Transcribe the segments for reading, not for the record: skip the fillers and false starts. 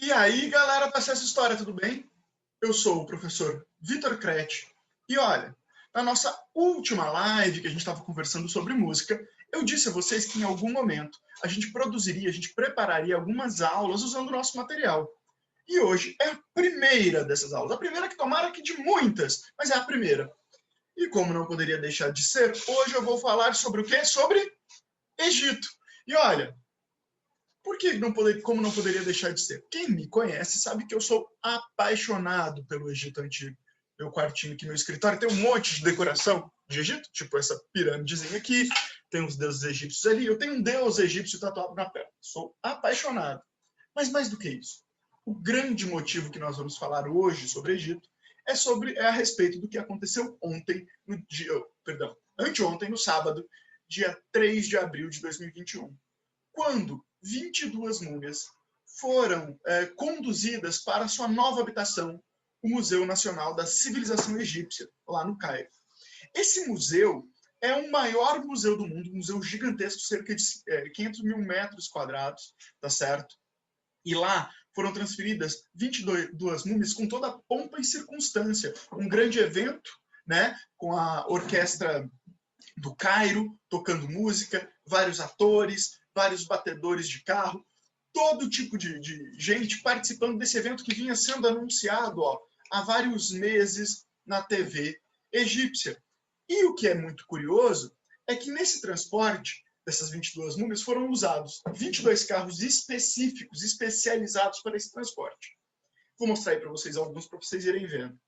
E aí, galera do Acesso História, tudo bem? Eu sou o professor Vitor Crete. E olha, na nossa última live que a gente estava conversando sobre música, eu disse a vocês que em algum momento a gente prepararia algumas aulas usando o nosso material. E hoje é a primeira dessas aulas. A primeira que tomara que de muitas, mas é a primeira. E como não poderia deixar de ser, hoje eu vou falar sobre o quê? Sobre Egito. E olha, como não poderia deixar de ser? Quem me conhece sabe que eu sou apaixonado pelo Egito Antigo. Meu quartinho aqui, meu escritório, tem um monte de decoração de Egito, tipo essa pirâmidezinha aqui, tem uns deuses egípcios ali, eu tenho um deus egípcio tatuado na perna. Sou apaixonado. Mas mais do que isso, o grande motivo que nós vamos falar hoje sobre Egito é a respeito do que aconteceu anteontem, no sábado, dia 3 de abril de 2021, quando 22 múmias foram conduzidas para sua nova habitação, o Museu Nacional da Civilização Egípcia, lá no Cairo. Esse museu é o maior museu do mundo, um museu gigantesco, cerca de 500 mil metros quadrados, tá certo? E lá foram transferidas 22 múmias com toda a pompa e circunstância. Um grande evento, né, com a orquestra do Cairo tocando música, vários atores, vários batedores de carro, todo tipo de gente participando desse evento que vinha sendo anunciado há vários meses na TV egípcia. E o que é muito curioso é que nesse transporte dessas 22 múmias foram usados 22 carros específicos, especializados para esse transporte. Vou mostrar aí para vocês alguns para vocês irem vendo.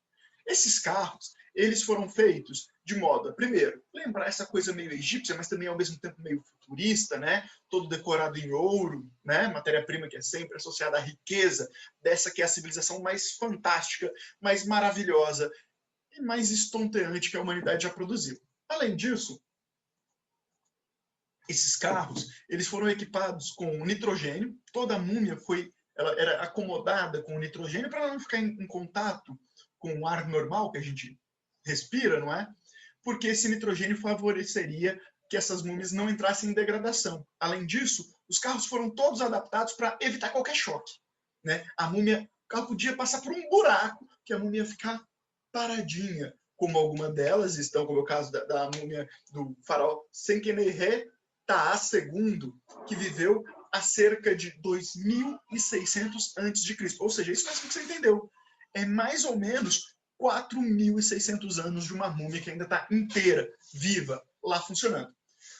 Esses carros, eles foram feitos de modo a, primeiro, lembrar essa coisa meio egípcia, mas também ao mesmo tempo meio futurista, né? Todo decorado em ouro, né? Matéria-prima que é sempre associada à riqueza dessa que é a civilização mais fantástica, mais maravilhosa e mais estonteante que a humanidade já produziu. Além disso, esses carros, eles foram equipados com nitrogênio, toda a múmia ela era acomodada com nitrogênio para ela não ficar em contato com o ar normal que a gente respira, não é? Porque esse nitrogênio favoreceria que essas múmias não entrassem em degradação. Além disso, os carros foram todos adaptados para evitar qualquer choque, né? O carro podia passar por um buraco que a múmia ia ficar paradinha, como algumas delas estão, como é o caso da múmia do faraó Senkherenre Taha II, que viveu há cerca de 2.600 a.C. Ou seja, isso mesmo que você entendeu. É mais ou menos 4.600 anos de uma múmia que ainda está inteira, viva, lá funcionando.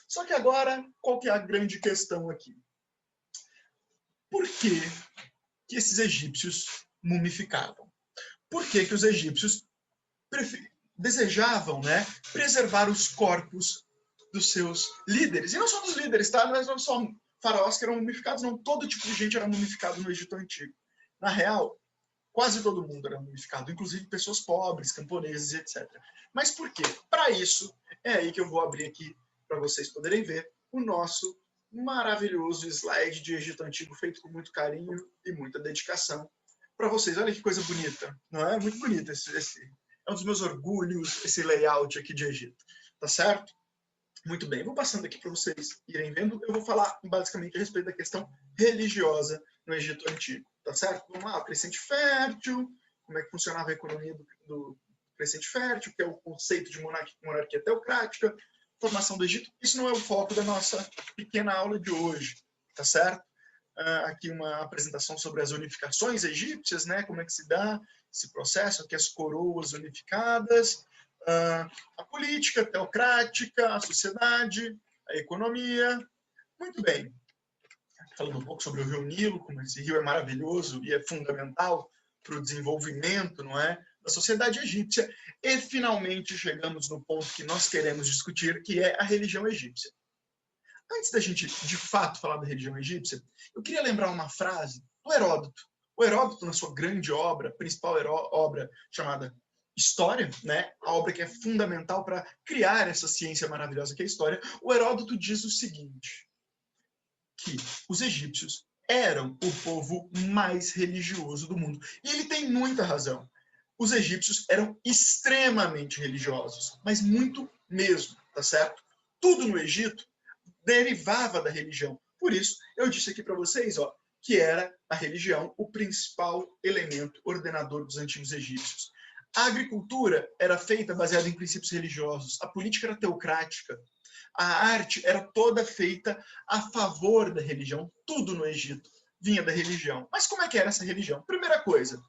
Só que agora, qual que é a grande questão aqui? Por que esses egípcios mumificavam? Por que os egípcios desejavam, né, preservar os corpos dos seus líderes? E não só dos líderes, tá? Não é só faraós que eram mumificados, não. Todo tipo de gente era mumificado no Egito Antigo. Na real, quase todo mundo era mumificado, inclusive pessoas pobres, camponeses, etc. Mas por quê? Para isso, é aí que eu vou abrir aqui para vocês poderem ver o nosso maravilhoso slide de Egito Antigo, feito com muito carinho e muita dedicação para vocês. Olha que coisa bonita, não é? Muito bonito é um dos meus orgulhos, esse layout aqui de Egito, tá certo? Muito bem, vou passando aqui para vocês irem vendo. Eu vou falar basicamente a respeito da questão religiosa no Egito Antigo, tá certo? Vamos lá, crescente fértil, como é que funcionava a economia do crescente fértil, que é o conceito de monarquia teocrática, formação do Egito. Isso não é o foco da nossa pequena aula de hoje, tá certo? Aqui uma apresentação sobre as unificações egípcias, né? Como é que se dá esse processo, aqui as coroas unificadas, a política teocrática, a sociedade, a economia. Muito bem. Falando um pouco sobre o rio Nilo, como esse rio é maravilhoso e é fundamental para o desenvolvimento, não é, da sociedade egípcia. E finalmente chegamos no ponto que nós queremos discutir, que é a religião egípcia. Antes da gente, de fato, falar da religião egípcia, eu queria lembrar uma frase do Heródoto. O Heródoto, na sua grande obra, principal obra chamada História, né, a obra que é fundamental para criar essa ciência maravilhosa que é a história, o Heródoto diz o seguinte, que os egípcios eram o povo mais religioso do mundo. E ele tem muita razão. Os egípcios eram extremamente religiosos, mas muito mesmo, tá certo? Tudo no Egito derivava da religião. Por isso, eu disse aqui para vocês, ó, que era a religião o principal elemento ordenador dos antigos egípcios. A agricultura era feita baseada em princípios religiosos, a política era teocrática, a arte era toda feita a favor da religião, tudo no Egito vinha da religião. Mas como é que era essa religião? Primeira coisa,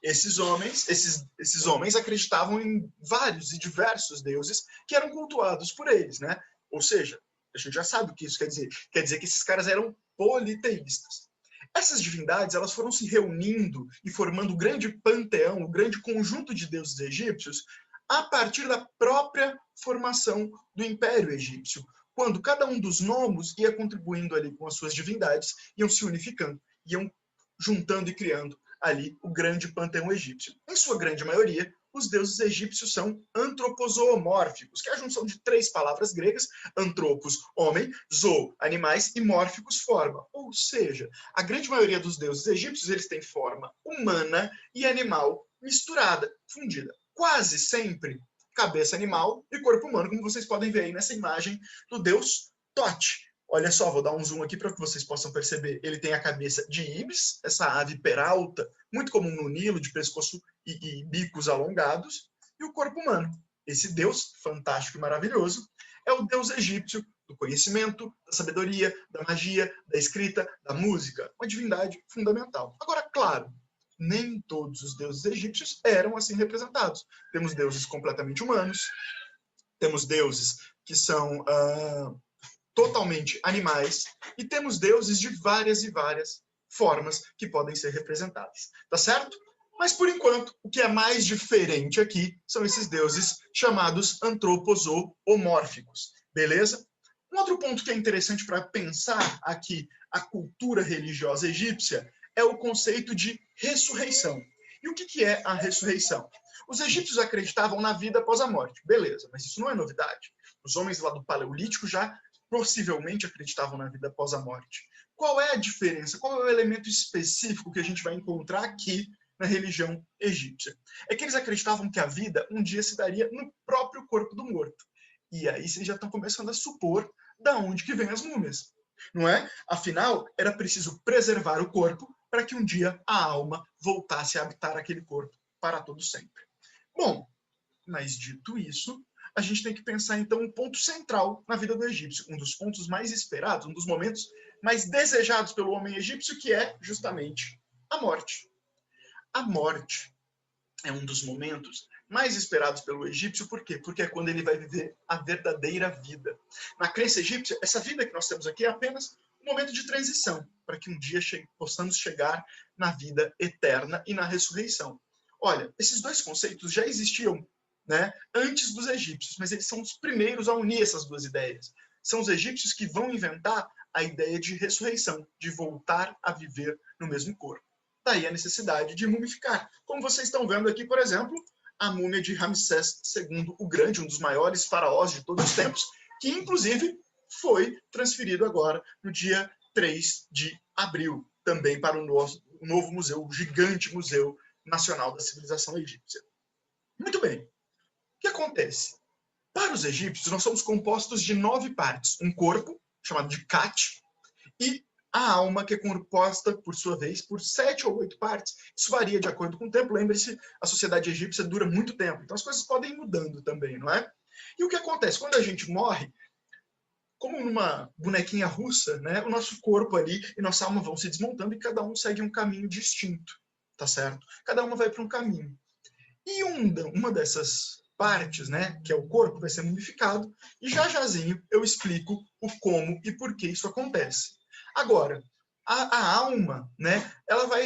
esses homens acreditavam em vários e diversos deuses que eram cultuados por eles, né? Ou seja, a gente já sabe o que isso quer dizer. Quer dizer que esses caras eram politeístas. Essas divindades, elas foram se reunindo e formando o grande panteão, o grande conjunto de deuses egípcios, a partir da própria formação do Império Egípcio, quando cada um dos nomos ia contribuindo ali com as suas divindades, iam se unificando, iam juntando e criando ali o grande panteão egípcio. Em sua grande maioria, os deuses egípcios são antropozoomórficos, que é a junção de três palavras gregas, antropos, homem, zoo, animais, e mórficos, forma. Ou seja, a grande maioria dos deuses egípcios, eles têm forma humana e animal misturada, fundida. Quase sempre cabeça animal e corpo humano, como vocês podem ver aí nessa imagem do deus Tote. Olha só, vou dar um zoom aqui para que vocês possam perceber. Ele tem a cabeça de ibis, essa ave peralta, muito comum no Nilo, de pescoço e bicos alongados, e o corpo humano. Esse deus fantástico e maravilhoso é o deus egípcio do conhecimento, da sabedoria, da magia, da escrita, da música, uma divindade fundamental. Agora, claro, nem todos os deuses egípcios eram assim representados. Temos deuses completamente humanos, temos deuses que são totalmente animais, e temos deuses de várias e várias formas que podem ser representadas, tá certo? Mas, por enquanto, o que é mais diferente aqui são esses deuses chamados antropozoomórficos, beleza? Um outro ponto que é interessante para pensar aqui a cultura religiosa egípcia é o conceito de ressurreição. E o que é a ressurreição? Os egípcios acreditavam na vida após a morte, beleza, mas isso não é novidade. Os homens lá do Paleolítico já possivelmente acreditavam na vida após a morte. Qual é a diferença? Qual é o elemento específico que a gente vai encontrar aqui na religião egípcia? É que eles acreditavam que a vida um dia se daria no próprio corpo do morto. E aí vocês já estão começando a supor da onde que vem as múmias, não é? Afinal, era preciso preservar o corpo para que um dia a alma voltasse a habitar aquele corpo para todo sempre. Bom, mas dito isso, a gente tem que pensar, então, um ponto central na vida do egípcio, um dos pontos mais esperados, um dos momentos mais desejados pelo homem egípcio, que é justamente a morte. A morte é um dos momentos mais esperados pelo egípcio, por quê? Porque é quando ele vai viver a verdadeira vida. Na crença egípcia, essa vida que nós temos aqui é apenas um momento de transição, para que um dia possamos chegar na vida eterna e na ressurreição. Olha, esses dois conceitos já existiam, né, antes dos egípcios, mas eles são os primeiros a unir essas duas ideias. São os egípcios que vão inventar a ideia de ressurreição, de voltar a viver no mesmo corpo. Daí a necessidade de mumificar. Como vocês estão vendo aqui, por exemplo, a múmia de Ramsés II o Grande, um dos maiores faraós de todos os tempos, que inclusive foi transferido agora no dia 3 de abril, também para o novo museu, o gigante Museu Nacional da Civilização Egípcia. Muito bem. O que acontece? Para os egípcios, nós somos compostos de 9 partes. Um corpo, chamado de Kat, e a alma, que é composta, por sua vez, por 7 ou 8 partes. Isso varia de acordo com o tempo. Lembre-se, a sociedade egípcia dura muito tempo, então as coisas podem ir mudando também, não é? E o que acontece? Quando a gente morre, como numa bonequinha russa, né, o nosso corpo ali e nossa alma vão se desmontando e cada um segue um caminho distinto, tá certo? Cada uma vai para um caminho. E uma dessas partes, né, que é o corpo, vai ser mumificado, e jazinho eu explico o como e por que isso acontece. Agora, a alma, né,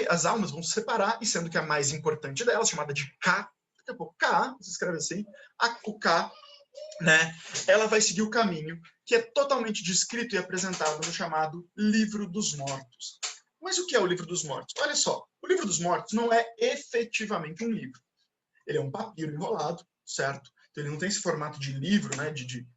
as almas vão se separar, e sendo que a mais importante delas, chamada de Ka, daqui a pouco Ka, se escreve assim, o Ka, né, ela vai seguir o caminho que é totalmente descrito e apresentado no chamado Livro dos Mortos. Mas o que é o Livro dos Mortos? Olha só, o Livro dos Mortos não é efetivamente um livro. Ele é um papiro enrolado, certo? Então ele não tem esse formato de livro, né, de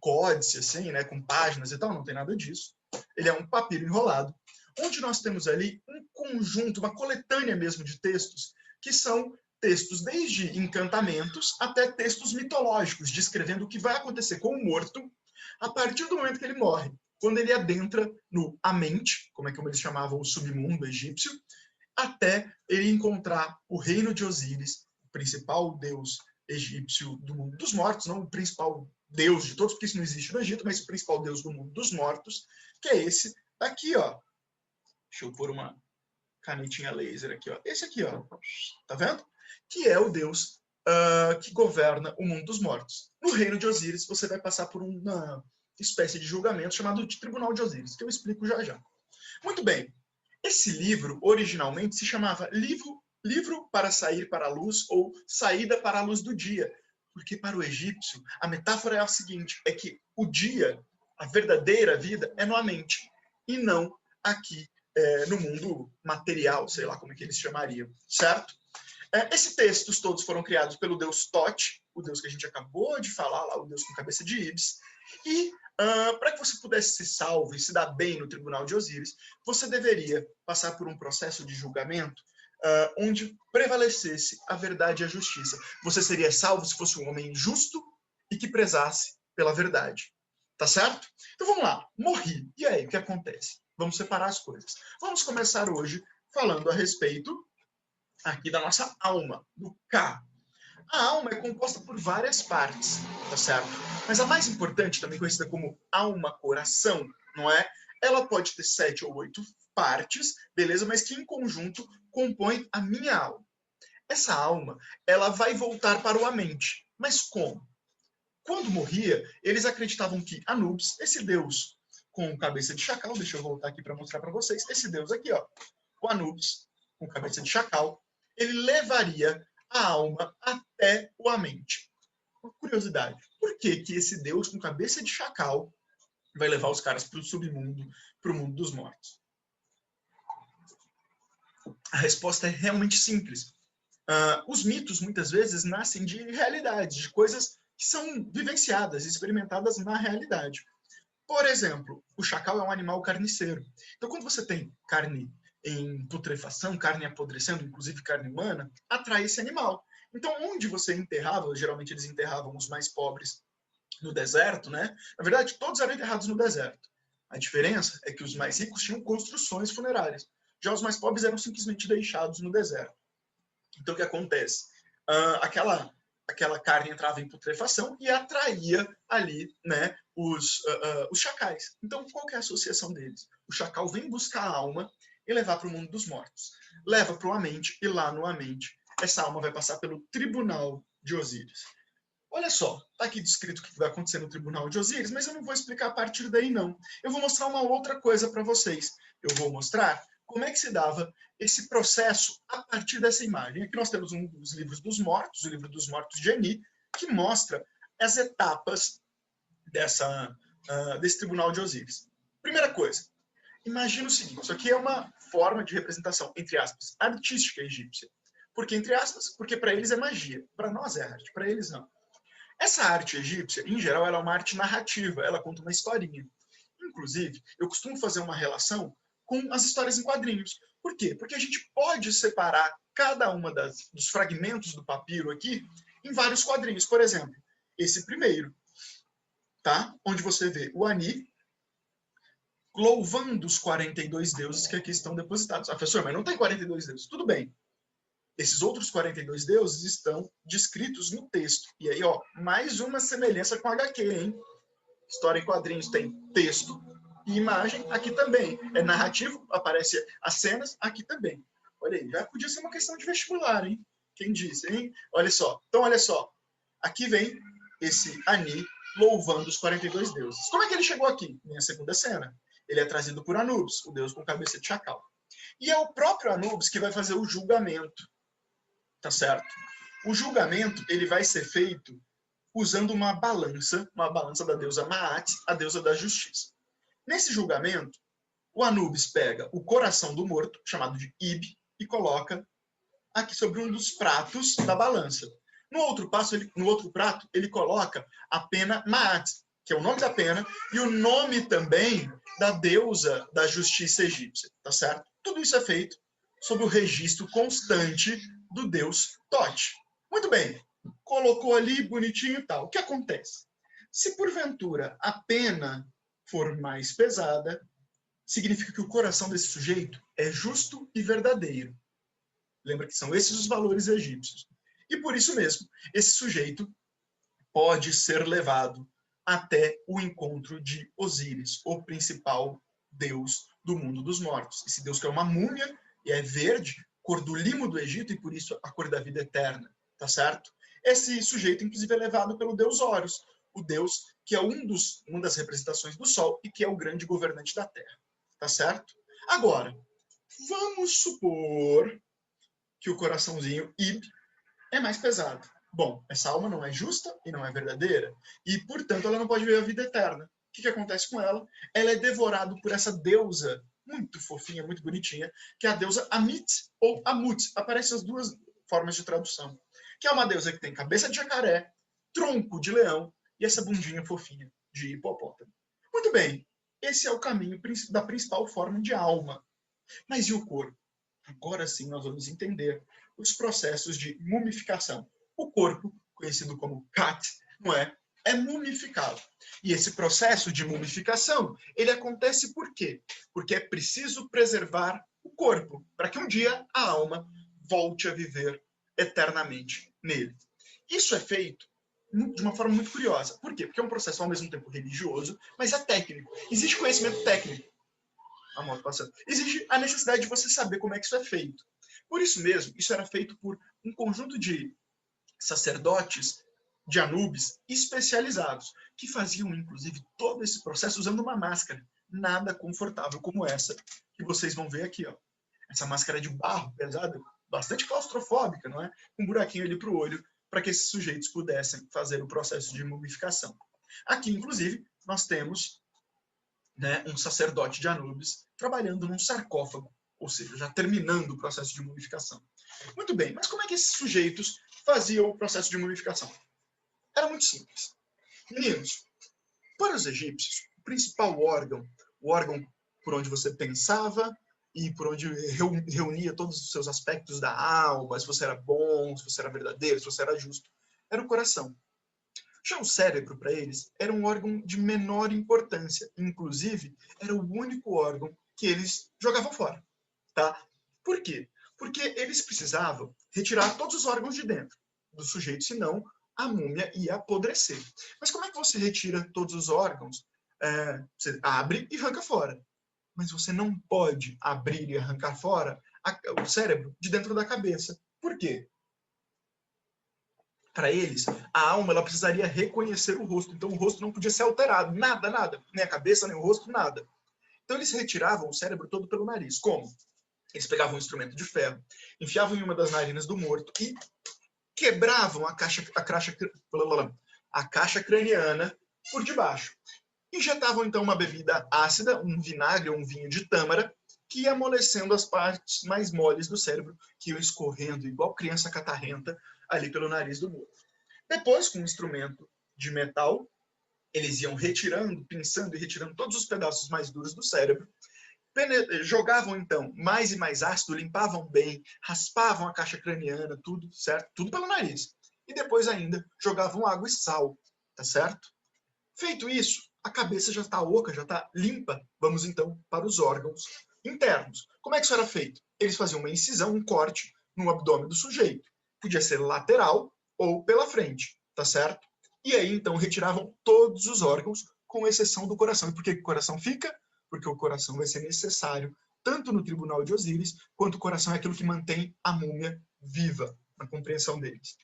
códice, assim, né, com páginas e tal, não tem nada disso. Ele é um papiro enrolado, onde nós temos ali um conjunto, uma coletânea mesmo de textos, que são textos desde encantamentos até textos mitológicos, descrevendo o que vai acontecer com o morto a partir do momento que ele morre. quando ele adentra no Amente, como eles chamavam o submundo egípcio, até ele encontrar o reino de Osíris, o principal deus egípcio do mundo dos mortos, não o principal deus de todos, porque isso não existe no Egito, mas o principal deus do mundo dos mortos, que é esse daqui, ó. Deixa eu pôr uma canetinha laser aqui, ó. Esse aqui, ó. Tá vendo? Que é o deus que governa o mundo dos mortos. No reino de Osíris, você vai passar por uma espécie de julgamento chamado de Tribunal de Osíris, que eu explico já já. Muito bem. Esse livro, originalmente, se chamava Livro para Sair para a Luz ou Saída para a Luz do Dia. Porque para o egípcio, a metáfora é a seguinte, é que o dia, a verdadeira vida, é no Amente, e não aqui no mundo material, sei lá como é que eles chamariam, certo? Esses textos todos foram criados pelo deus Tote, o deus que a gente acabou de falar lá, o deus com cabeça de Ibis, e para que você pudesse ser salvo e se dar bem no tribunal de Osíris, você deveria passar por um processo de julgamento onde prevalecesse a verdade e a justiça. Você seria salvo se fosse um homem justo e que prezasse pela verdade. Tá certo? Então vamos lá. Morri. E aí, o que acontece? Vamos separar as coisas. Vamos começar hoje falando a respeito aqui da nossa alma, do K. A alma é composta por várias partes, tá certo? Mas a mais importante, também conhecida como alma-coração, não é? Ela pode ter 7 ou 8 partes, beleza? Mas que em conjunto compõem a minha alma. Essa alma, ela vai voltar para o Amente. Mas como? Quando morria, eles acreditavam que Anubis, esse deus com cabeça de chacal, deixa eu voltar aqui para mostrar para vocês, esse deus aqui, ó, o Anubis, com cabeça de chacal, ele levaria a alma até o Amente. Uma curiosidade, por que que esse deus com cabeça de chacal vai levar os caras para o submundo, para o mundo dos mortos? A resposta é realmente simples. Os mitos, muitas vezes, nascem de realidades, de coisas que são vivenciadas, experimentadas na realidade. Por exemplo, o chacal é um animal carniceiro. Então, quando você tem carne em putrefação, carne apodrecendo, inclusive carne humana, atrai esse animal. Então, onde você enterrava, geralmente eles enterravam os mais pobres no deserto, né? Na verdade, todos eram enterrados no deserto. A diferença é que os mais ricos tinham construções funerárias. Já os mais pobres eram simplesmente deixados no deserto. Então, o que acontece? Aquela carne entrava em putrefação e atraía ali, né, os chacais. Então, qual que é a associação deles? O chacal vem buscar a alma e levar para o mundo dos mortos. Leva para o Amente e lá no Amente, essa alma vai passar pelo Tribunal de Osíris. Olha só, está aqui descrito o que vai acontecer no Tribunal de Osíris, mas eu não vou explicar a partir daí, não. Eu vou mostrar uma outra coisa para vocês. Eu vou mostrar como é que se dava esse processo a partir dessa imagem. Aqui nós temos um dos livros dos mortos, o livro dos mortos de Eni, que mostra as etapas desse Tribunal de Osíris. Primeira coisa, imagina o seguinte, isso aqui é uma forma de representação, entre aspas, artística egípcia. Por que entre aspas? Porque para eles é magia, para nós é arte, para eles não. Essa arte egípcia, em geral, ela é uma arte narrativa, ela conta uma historinha. Inclusive, eu costumo fazer uma relação com as histórias em quadrinhos. Por quê? Porque a gente pode separar cada uma dos fragmentos do papiro aqui em vários quadrinhos. Por exemplo, esse primeiro, tá? Onde você vê o Ani louvando os 42 deuses que aqui estão depositados. Ah, professor, mas não tem 42 deuses. Tudo bem. Esses outros 42 deuses estão descritos no texto. E aí, ó, mais uma semelhança com HQ, hein? História em quadrinhos tem texto e imagem, aqui também. É narrativo, aparece as cenas, aqui também. Olha aí, já podia ser uma questão de vestibular, hein? Quem disse, hein? Olha só. Então, olha só. Aqui vem esse Ani louvando os 42 deuses. Como é que ele chegou aqui? Minha segunda cena. Ele é trazido por Anubis, o deus com cabeça de chacal. E é o próprio Anubis que vai fazer o julgamento. Tá certo? O julgamento, ele vai ser feito usando uma balança da deusa Maat, a deusa da justiça. Nesse julgamento, o Anubis pega o coração do morto, chamado de Ib, e coloca aqui sobre um dos pratos da balança. No outro prato, ele coloca a pena Maat, que é o nome da pena, e o nome também da deusa da justiça egípcia, tá certo? Tudo isso é feito sob o registro constante do deus Tote. Muito bem, colocou ali bonitinho e tal. O que acontece? Se porventura a pena for mais pesada, significa que o coração desse sujeito é justo e verdadeiro. Lembra que são esses os valores egípcios. E por isso mesmo, esse sujeito pode ser levado até o encontro de Osíris, o principal deus do mundo dos mortos. Esse deus que é uma múmia e é verde, cor do limo do Egito e por isso a cor da vida eterna, tá certo? Esse sujeito, inclusive, é levado pelo deus Horus, o deus que é uma das representações do Sol e que é o grande governante da Terra, tá certo? Agora, vamos supor que o coraçãozinho Ib é mais pesado. Bom, essa alma não é justa e não é verdadeira, e, portanto, ela não pode ver a vida eterna. O que acontece com ela? Ela é devorada por essa deusa muito fofinha, muito bonitinha, que é a deusa Amit ou Amut. Aparecem as duas formas de tradução. Que é uma deusa que tem cabeça de jacaré, tronco de leão e essa bundinha fofinha de hipopótamo. Muito bem, esse é o caminho da principal forma de alma. Mas e o corpo? Agora sim nós vamos entender os processos de mumificação. O corpo, conhecido como Kat, não é? É mumificado. E esse processo de mumificação, ele acontece por quê? Porque é preciso preservar o corpo, para que um dia a alma volte a viver eternamente nele. Isso é feito de uma forma muito curiosa. Por quê? Porque é um processo ao mesmo tempo religioso, mas é técnico. Existe conhecimento técnico. A moto passando. Existe a necessidade de você saber como é que isso é feito. Por isso mesmo, isso era feito por um conjunto de sacerdotes de Anubis especializados, que faziam, inclusive, todo esse processo usando uma máscara nada confortável como essa que vocês vão ver aqui. Ó. Essa máscara de barro pesada, bastante claustrofóbica, não é? Com um buraquinho ali para o olho, para que esses sujeitos pudessem fazer o processo de mumificação. Aqui, inclusive, nós temos um sacerdote de Anubis trabalhando num sarcófago, ou seja, já terminando o processo de mumificação. Muito bem, mas como é que esses sujeitos faziam o processo de mumificação? Era muito simples. Meninos, para os egípcios, o principal órgão, o órgão por onde você pensava e por onde reunia todos os seus aspectos da alma, se você era bom, se você era verdadeiro, se você era justo, era o coração. Já o cérebro, para eles, era um órgão de menor importância. Inclusive, era o único órgão que eles jogavam fora. Tá? Por quê? Porque eles precisavam retirar todos os órgãos de dentro do sujeito, senão a múmia ia apodrecer. Mas como é que você retira todos os órgãos? Você abre e arranca fora. Mas você não pode abrir e arrancar fora o cérebro de dentro da cabeça. Por quê? Para eles, a alma ela precisaria reconhecer o rosto. Então, o rosto não podia ser alterado. Nada, nada. Nem a cabeça, nem o rosto, nada. Então, eles retiravam o cérebro todo pelo nariz. Como? Eles pegavam um instrumento de ferro, enfiavam em uma das narinas do morto e quebravam a caixa craniana por debaixo. Injetavam, então, uma bebida ácida, um vinagre ou um vinho de tâmara, que ia amolecendo as partes mais moles do cérebro, que iam escorrendo, igual criança catarrenta, ali pelo nariz do morto. Depois, com um instrumento de metal, eles iam retirando, pinçando e retirando todos os pedaços mais duros do cérebro, jogavam, então, mais e mais ácido, limpavam bem, raspavam a caixa craniana, tudo, certo? Tudo pelo nariz. E depois ainda jogavam água e sal, tá certo? Feito isso, a cabeça já está oca, já está limpa. Vamos, então, para os órgãos internos. Como é que isso era feito? Eles faziam uma incisão, um corte no abdômen do sujeito. Podia ser lateral ou pela frente, tá certo? E aí, então, retiravam todos os órgãos, com exceção do coração. E por que o coração fica? Porque o coração vai ser necessário, tanto no tribunal de Osíris, quanto o coração é aquilo que mantém a múmia viva, na compreensão deles.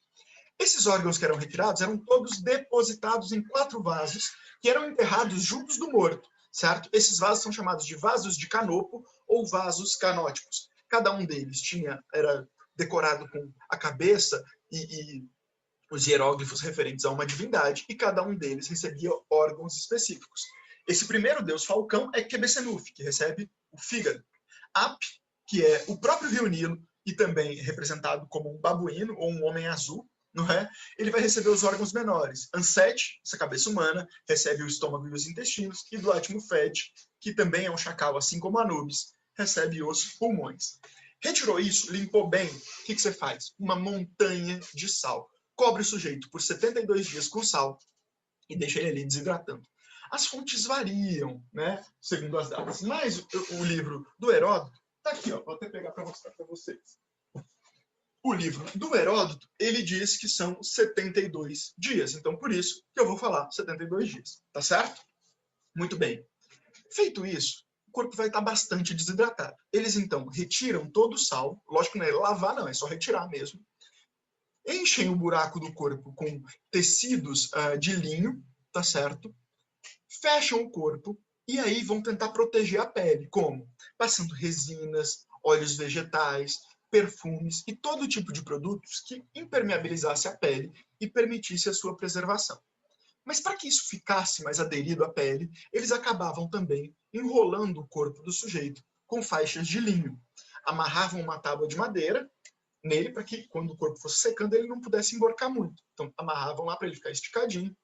Esses órgãos que eram retirados eram todos depositados em 4 vasos, que eram enterrados juntos do morto, certo? Esses vasos são chamados de vasos de canopo ou vasos canóticos. Cada um deles era decorado com a cabeça e os hieróglifos referentes a uma divindade, e cada um deles recebia órgãos específicos. Esse primeiro deus falcão é Quebesenuf, que recebe o fígado. Ap, que é o próprio rio Nilo, e também representado como um babuíno ou um homem azul, não é? Ele vai receber os órgãos menores. Anset, essa cabeça humana, recebe o estômago e os intestinos, e Duatmufet, que também é um chacal, assim como Anubis, recebe os pulmões. Retirou isso, limpou bem, o que você faz? Uma montanha de sal. Cobre o sujeito por 72 dias com sal e deixa ele ali desidratando. As fontes variam, né, segundo as datas, mas o livro do Heródoto está aqui, ó, vou até pegar para mostrar para vocês. O livro do Heródoto, ele diz que são 72 dias, então por isso que eu vou falar 72 dias, tá certo? Muito bem. Feito isso, o corpo vai estar bastante desidratado. Eles, então, retiram todo o sal, lógico que não é lavar, não, é só retirar mesmo. Enchem o buraco do corpo com tecidos de linho, tá certo? Fecham o corpo e aí vão tentar proteger a pele. Como? Passando resinas, óleos vegetais, perfumes e todo tipo de produtos que impermeabilizasse a pele e permitisse a sua preservação. Mas para que isso ficasse mais aderido à pele, eles acabavam também enrolando o corpo do sujeito com faixas de linho. Amarravam uma tábua de madeira nele para que, quando o corpo fosse secando, ele não pudesse emborcar muito. Então, amarravam lá para ele ficar esticadinho.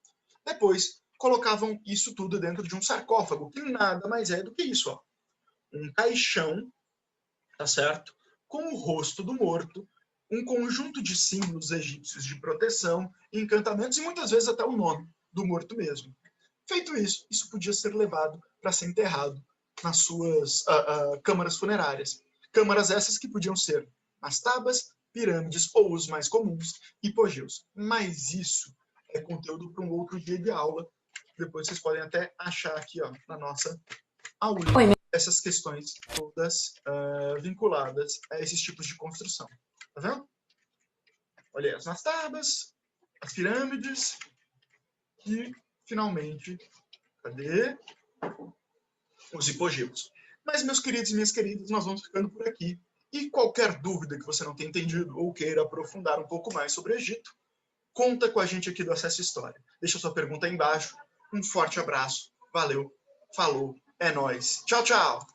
Depois, colocavam isso tudo dentro de um sarcófago, que nada mais é do que isso, ó. Um caixão, tá certo? Com o rosto do morto, um conjunto de símbolos egípcios de proteção, encantamentos e muitas vezes até o nome do morto mesmo. Feito isso, isso podia ser levado para ser enterrado nas suas câmaras funerárias. Câmaras essas que podiam ser mastabas, pirâmides ou os mais comuns, hipogeus. Mas isso é conteúdo para um outro dia de aula. Depois vocês podem até achar aqui, ó, na nossa aula, essas questões todas vinculadas a esses tipos de construção. Tá vendo? Olha aí, as mastabas, as pirâmides e, finalmente, cadê? Os hipogeus. Mas, meus queridos e minhas queridas, nós vamos ficando por aqui. E qualquer dúvida que você não tenha entendido ou queira aprofundar um pouco mais sobre o Egito, conta com a gente aqui do Acesso História. Deixa sua pergunta aí embaixo. Um forte abraço. Valeu. Falou. É nóis. Tchau, tchau.